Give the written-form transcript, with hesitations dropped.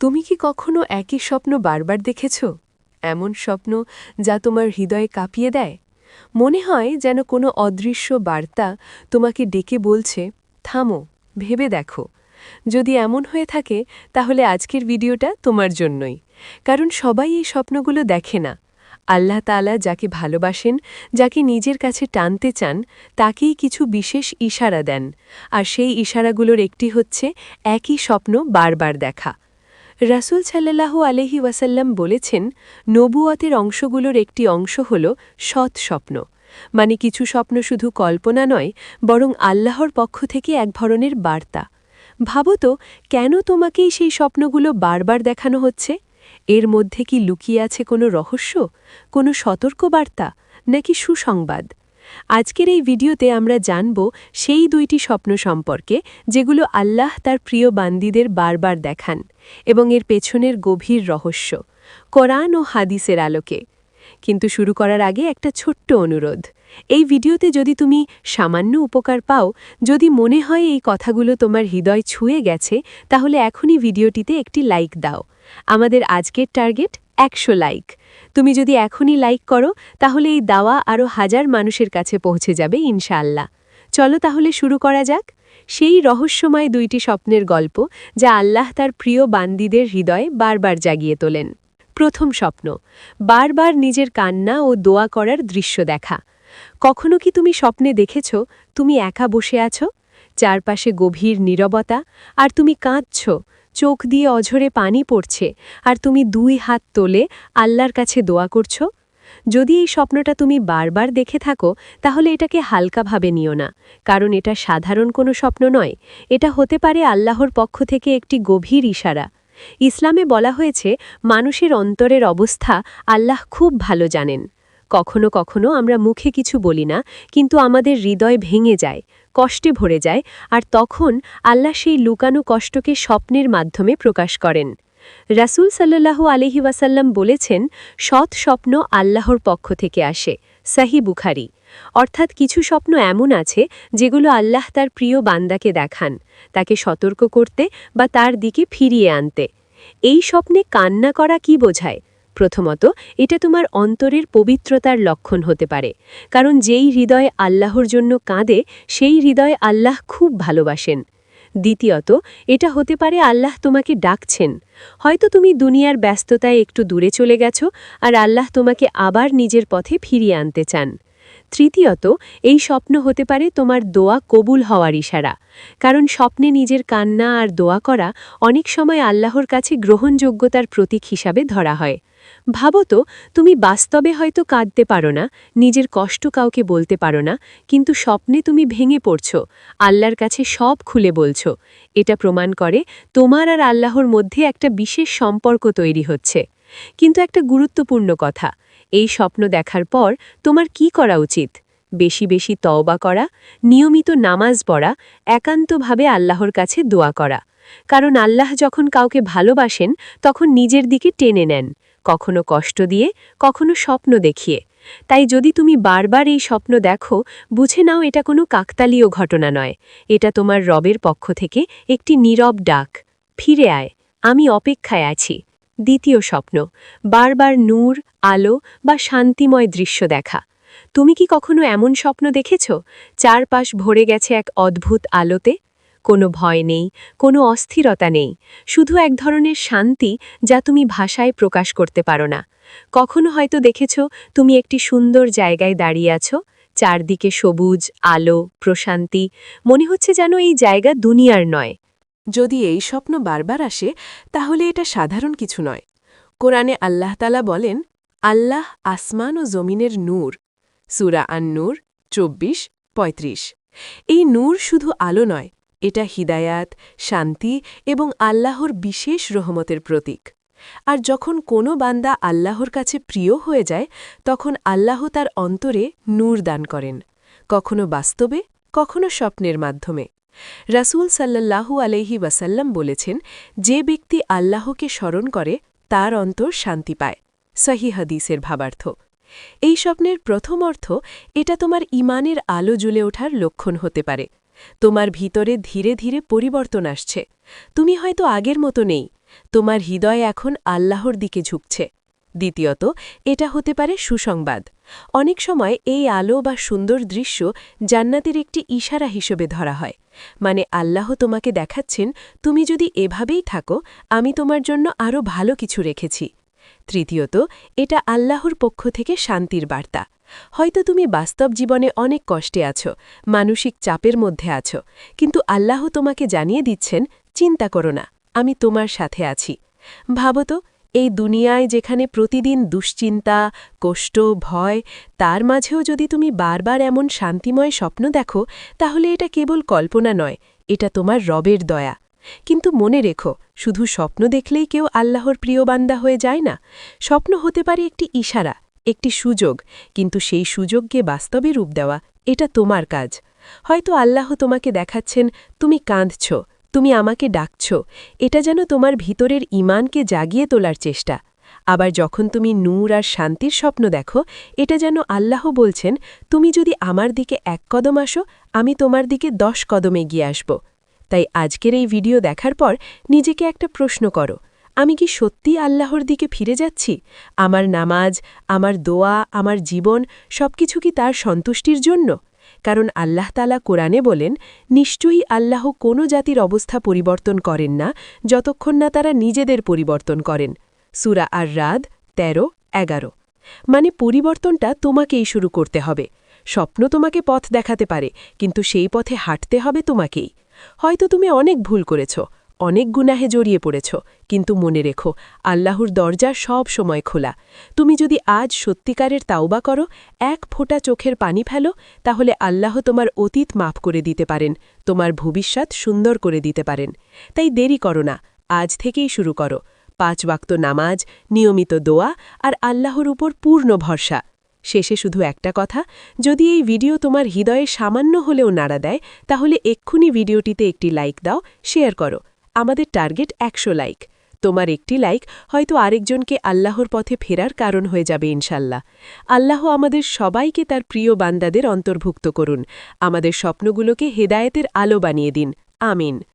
তুমি কি কখনো একই স্বপ্ন বারবার দেখেছ? এমন স্বপ্ন যা তোমার হৃদয়ে কাঁপিয়ে দেয়? মনে হয় যেন কোনো অদৃশ্য বার্তা তোমাকে ডেকে বলছে, থামো, ভেবে দেখো। যদি এমন হয়ে থাকে তাহলে আজকের ভিডিওটা তোমার জন্যই। কারণ সবাই এই স্বপ্নগুলো দেখে না। আল্লাহ তাআলা যাকে ভালোবাসেন, যাকে নিজের কাছে টানতে চান, তাকেই কিছু বিশেষ ইশারা দেন। আর সেই ইশারাগুলোর একটি হচ্ছে একই স্বপ্ন বারবার দেখা। রাসূল সাল্লাল্লাহু আলাইহি ওয়াসাল্লাম বলেছেন, নবুয়তের অংশগুলোর একটি অংশ হল সৎ স্বপ্ন। মানে কিছু স্বপ্ন শুধু কল্পনা নয়, বরং আল্লাহর পক্ষ থেকে এক ধরনের বার্তা। ভাবো তো, কেন তোমাকেই সেই স্বপ্নগুলো বারবার দেখানো হচ্ছে? এর মধ্যে কি লুকিয়ে আছে কোনো রহস্য, কোনো সতর্কবার্তা, নাকি সুসংবাদ? আজকের এই ভিডিওতে আমরা জানব সেই দুইটি স্বপ্ন সম্পর্কে যেগুলো আল্লাহ তার প্রিয় বান্দীদের বারবার দেখান, এবং এর পেছনের গভীর রহস্য কোরআন ও হাদিসের আলোকে। কিন্তু শুরু করার আগে একটা ছোট্ট অনুরোধ। এই ভিডিওতে যদি তুমি সামান্য উপকার পাও, যদি মনে হয় এই কথাগুলো তোমার হৃদয় ছুঁয়ে গেছে, তাহলে এখনই ভিডিওটিতে একটি লাইক দাও। আমাদের আজকের টার্গেট 100 লাইক। তুমি যদি এখনই লাইক করো, তাহলে এই দাওয়া আরও হাজার মানুষের কাছে পৌঁছে যাবে ইনশাআল্লাহ। চলো তাহলে শুরু করা যাক সেই রহস্যময় দুইটি স্বপ্নের গল্প, যা আল্লাহ তার প্রিয় বান্দীদের হৃদয়ে বারবার জাগিয়ে তোলেন। প্রথম স্বপ্ন, বারবার নিজের কান্না ও দোয়া করার দৃশ্য দেখা। কখনো কি তুমি স্বপ্নে দেখেছ তুমি একা বসে আছো, চারপাশে গভীর নীরবতা, আর তুমি কাঁদছ, চোখ দিয়ে অঝরে পানি পড়ছে, আর তুমি 2 হাত তোলে আল্লাহর কাছে দোয়া করছ? যদি এই স্বপ্নটা তুমি বারবার দেখে থাকো, তাহলে এটাকে হালকাভাবে নিও না, কারণ এটা সাধারণ কোনো স্বপ্ন নয়। এটা হতে পারে আল্লাহর পক্ষ থেকে একটি গভীর ইশারা। ইসলামে বলা হয়েছে, মানুষের অন্তরের অবস্থা আল্লাহ খুব ভালো জানেন। কখনো কখনো আমরা মুখে কিছু বলি না, কিন্তু আমাদের হৃদয় ভেঙে যায়, কষ্টে ভরে যায়, আর তখন আল্লাহ সেই লুকানো কষ্টকে স্বপ্নের মাধ্যমে প্রকাশ করেন। রাসূল সাল্লাল্লাহু আলাইহি ওয়াসাল্লাম বলেছেন, সৎ স্বপ্ন আল্লাহর পক্ষ থেকে আসে, সহিহ বুখারী। অর্থাৎ কিছু স্বপ্ন এমন আছে যেগুলো আল্লাহ তার প্রিয় বান্দাকে দেখান, তাকে সতর্ক করতে বা তার দিকে ফিরিয়ে আনতে। এই স্বপ্নে কান্না করা কি বোঝায়? প্রথমত, এটা তোমার অন্তরের পবিত্রতার লক্ষণ হতে পারে, কারণ যেই হৃদয় আল্লাহর জন্য কাঁদে, সেই হৃদয় আল্লাহ খুব ভালোবাসেন। দ্বিতীয়ত, এটা হতে পারে আল্লাহ তোমাকে ডাকছেন। হয়তো তুমি দুনিয়ার ব্যস্ততায় একটু দূরে চলে গেছো, আর আল্লাহ তোমাকে আবার নিজের পথে ফিরিয়ে আনতে চান। তৃতীয়ত, এই স্বপ্ন হতে পারে তোমার দোয়া কবুল হওয়ার ইশারা, কারণ স্বপ্নে নিজের কান্না আর দোয়া করা অনেক সময় আল্লাহর কাছে গ্রহণযোগ্যতার প্রতীক হিসাবে ধরা হয়। ভাবো তো, তুমি বাস্তবে হয়তো কাঁদতে পারো না, নিজের কষ্ট কাউকে বলতে পারো না, কিন্তু স্বপ্নে তুমি ভেঙে পড়ছ, আল্লাহর কাছে সব খুলে বলছ। এটা প্রমাণ করে তোমার আর আল্লাহর মধ্যে একটা বিশেষ সম্পর্ক তৈরি হচ্ছে। কিন্তু একটা গুরুত্বপূর্ণ কথা, এই স্বপ্ন দেখার পর তোমার কি করা উচিত? বেশি বেশি তওবা করা, নিয়মিত নামাজ পড়া, একান্তভাবে আল্লাহর কাছে দোয়া করা। কারণ আল্লাহ যখন কাউকে ভালোবাসেন, তখন নিজের দিকে টেনে নেন, কখনো কষ্ট দিয়ে, কখনো স্বপ্ন দেখিয়ে। তাই যদি তুমি বারবার এই স্বপ্ন দেখো, বুঝে নাও এটা কোনো কাকতালীয় ঘটনা নয়, এটা তোমার রবের পক্ষ থেকে একটি নীরব ডাক। ফিরে আয়, আমি অপেক্ষায় আছি। দ্বিতীয় স্বপ্ন, বারবার নূর, আলো বা শান্তিময় দৃশ্য দেখা। তুমি কি কখনো এমন স্বপ্ন দেখেছ চারপাশ ভরে গেছে এক অদ্ভুত আলোতে? কোনো ভয় নেই, কোনো অস্থিরতা নেই, শুধু এক ধরনের শান্তি যা তুমি ভাষায় প্রকাশ করতে পারো না। কখনো হয়তো দেখেছ তুমি একটি সুন্দর জায়গায় দাঁড়িয়ে আছো, চারদিকে সবুজ, আলো, প্রশান্তি, মনে হচ্ছে যেন এই জায়গা দুনিয়ার নয়। যদি এই স্বপ্ন বারবার আসে, তাহলে এটা সাধারণ কিছু নয়। কোরআনে আল্লাহ তাআলা বলেন, আল্লাহ আসমান ও জমিনের নূর। সূরা আন-নূর 24-35। এই নূর শুধু আলো নয়, এটা হিদায়াত, শান্তি এবং আল্লাহর বিশেষ রহমতের প্রতীক। আর যখন কোনো বান্দা আল্লাহর কাছে প্রিয় হয়ে যায়, তখন আল্লাহ তার অন্তরে নূর দান করেন, কখনো বাস্তবে, কখনো স্বপ্নের মাধ্যমে। রাসূল সাল্লাল্লাহু আলাইহি ওয়াসাল্লাম বলেছেন, যে ব্যক্তি আল্লাহকে স্মরণ করে তার অন্তর শান্তি পায়। সহিহ হাদিসের ভাবার্থ। এই স্বপ্নের প্রথম অর্থ, এটা তোমার ঈমানের আলো জ্বলে ওঠার লক্ষণ হতে পারে। তোমার ভিতরে ধীরে ধীরে পরিবর্তন আসছে। তুমি হয়তো আগের মতো নেই, তোমার হৃদয় এখন আল্লাহর দিকে ঝুঁকছে। দ্বিতীয়ত, এটা হতে পারে সুসংবাদ। অনেক সময় এই আলো বা সুন্দর দৃশ্য জান্নাতের একটি ইশারা হিসেবে ধরা হয়, মানে আল্লাহ তোমাকে দেখাচ্ছেন, তুমি যদি এভাবেই থাকো, আমি তোমার জন্য আরও ভালো কিছু রেখেছি। তৃতীয়ত, এটা আল্লাহর পক্ষ থেকে শান্তির বার্তা। হয়তো তুমি বাস্তব জীবনে অনেক কষ্টে আছো, মানসিক চাপের মধ্যে আছো, কিন্তু আল্লাহ তোমাকে জানিয়ে দিচ্ছেন, চিন্তা করো না, আমি তোমার সাথে আছি। ভাবো তো, এই দুনিয়ায় যেখানে প্রতিদিন দুশ্চিন্তা, কষ্ট, ভয়, তার মাঝেও যদি তুমি বারবার এমন শান্তিময় স্বপ্ন দেখো, তাহলে এটা কেবল কল্পনা নয়, এটা তোমার রবের দয়া। কিন্তু মনে রেখো, শুধু স্বপ্ন দেখলেই কেউ আল্লাহর প্রিয় বান্দা হয়ে যায় না। স্বপ্ন হতে পারে একটি ইশারা, একটি সুযোগ, কিন্তু সেই সুযোগকে বাস্তবে রূপ দেওয়া, এটা তোমার কাজ। হয়তো আল্লাহ তোমাকে দেখাচ্ছেন, তুমি কাঁদছ, তুমি আমাকে ডাকছ, এটা যেন তোমার ভিতরের ঈমানকে জাগিয়ে তোলার চেষ্টা। আবার যখন তুমি নূর আর শান্তির স্বপ্ন দেখো, এটা যেন আল্লাহ বলছেন, তুমি যদি আমার দিকে 1 কদম আসো, আমি তোমার দিকে 10 কদম এগিয়ে আসব। তাই আজকের এই ভিডিও দেখার পর নিজেকে একটা প্রশ্ন করো, আমি কি সত্যি আল্লাহর দিকে ফিরে যাচ্ছি? আমার নামাজ, আমার দোয়া, আমার জীবন সবকিছু কি তার সন্তুষ্টির জন্য? কারণ আল্লাহ তাআলা কোরআনে বলেন, নিশ্চয়ই আল্লাহ কোনো জাতির অবস্থা পরিবর্তন করেন না যতক্ষণ না তারা নিজেদের পরিবর্তন করেন। সূরা আর-রাদ 13-11। মানে পরিবর্তনটা তোমাকেই শুরু করতে হবে। স্বপ্ন তোমাকে পথ দেখাতে পারে, কিন্তু সেই পথে হাঁটতে হবে তোমাকেই। হয়তো তুমি অনেক ভুল করেছ, অনেক গুনাহে জড়িয়ে পড়েছ, কিন্তু মনে রেখো, আল্লাহর দরজা সব সময় খোলা। তুমি যদি আজ সত্যিকারের তাওবা করো, 1 ফোঁটা চোখের পানি ফেলো, তাহলে আল্লাহ তোমার অতীত মাফ করে দিতে পারেন, তোমার ভবিষ্যৎ সুন্দর করে দিতে পারেন। তাই দেরি করো না, আজ থেকেই শুরু করো। 5 ওয়াক্ত নামাজ, নিয়মিত দোয়া আর আল্লাহর উপর পূর্ণ ভরসা। শেষে শুধু একটা কথা, যদি এই ভিডিও তোমার হৃদয়ে সামান্য হলেও নাড়া দেয়, তাহলে এক্ষুনি ভিডিওটিতে একটি লাইক দাও, শেয়ার করো। আমাদের টার্গেট 100 লাইক। তোমার একটি লাইক হয়তো আরেকজনকে আল্লাহর পথে ফেরার কারণ হয়ে যাবে ইনশাল্লাহ। আল্লাহ আমাদের সবাইকে তার প্রিয় বান্দাদের অন্তর্ভুক্ত করুন। আমাদের স্বপ্নগুলোকে হেদায়েতের আলো বানিয়ে দিন। আমিন।